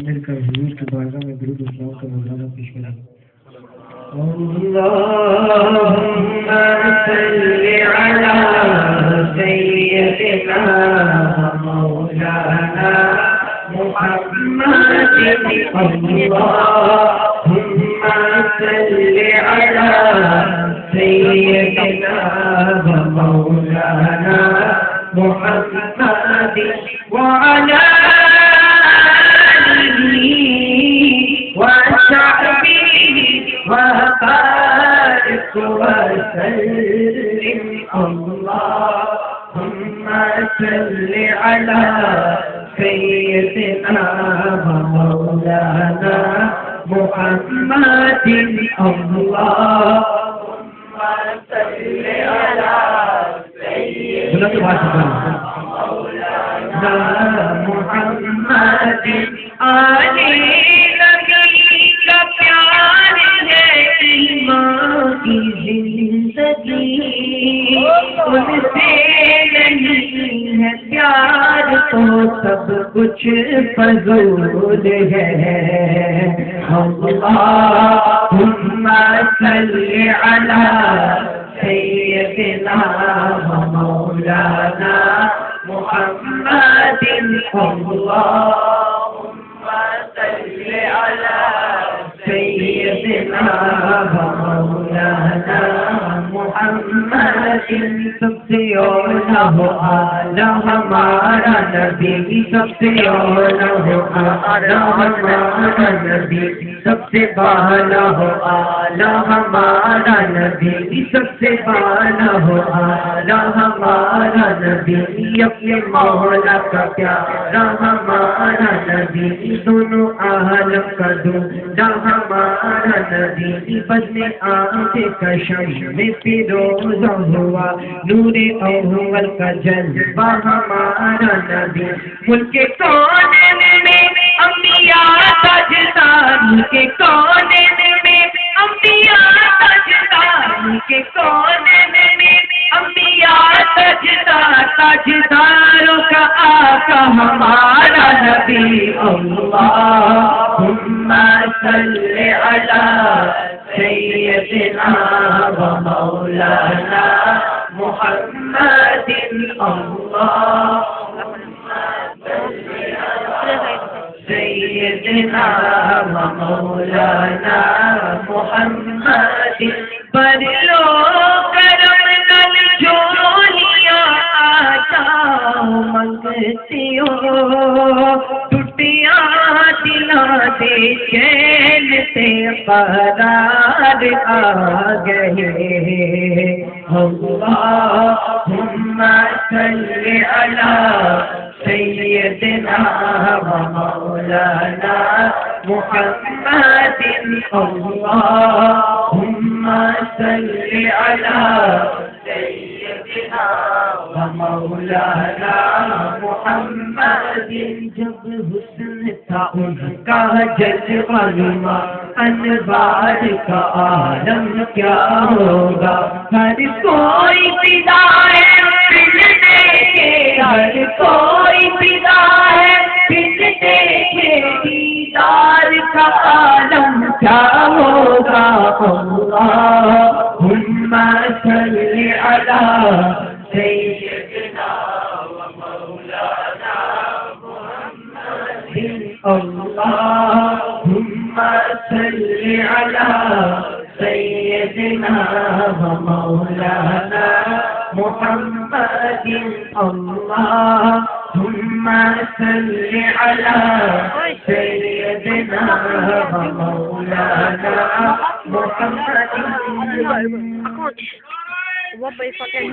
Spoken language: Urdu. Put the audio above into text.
مل کر حضور کی بارگاہ میں درود و سلام کا نذرانہ پیش کریں۔ اللهم صل على سيدنا مولانا محمد اللهم صل على سيدنا مولانا محمد وعلى آله وصحبه وبارك وسلم اللهم صل على سيدنا ومولانا محمد اللهم صل على سيدنا مولانا محمد آلِ نبی کا پیار ہے ایمان کی زندگی ان سے نہیں ہے پیار تو سب کچھ فضول ہے اللہم صل علی سیدنا مولانا محمد اللہم صل علی سیدنا مولانا محمد سب سے اولا ہو اعلیٰ ہمارا نبی سب سے اولا ہو اعلیٰ ہمارا نبی سب سے بالا ہو اعلیٰ ہمارا نبی سب سے بالا ہو اعلیٰ ہمارا نبی اپنے مولا کا پیارا ہمارا نبی دونوں عالم کا دوسرا ہمارا نبی بس میں آتے کا شمع فیروزہ ہوا نور اول کا جلوہ ہمارا نبی ملک کون میں انبیاء تاجدار ملک کون میں انبیاء تاجدار ملک کون میں انبیاء تاجدار تاجداروں کا آقا ہمارا نبی اللہم صل علی سیدنا و مولانا محمد اللہم صل علی سیدنا و مولانا محمد پر لو کرم نل جولیاں آتا منگتی ہو ٹوٹیاں دلا دے چین سے قرار آ گئے اللہم صل علی سیدنا و مولانا محمد اللہم صل علی سیدنا و مولانا محمد جب حسن تھا ان کا جلوہ نما انوار کا عالم کیا ہوگا ہر کوئی فدا ہے ملنے کے ہر کوئی فدا ہے ملنے کے دیدار کا عالم کیا ہوگا اللہم صل علی سیدنا و مولانا محمد اللہم صل علی سیدنا و مولانا محمد اللہم صل علی سیدنا و مولانا محمد What by fucking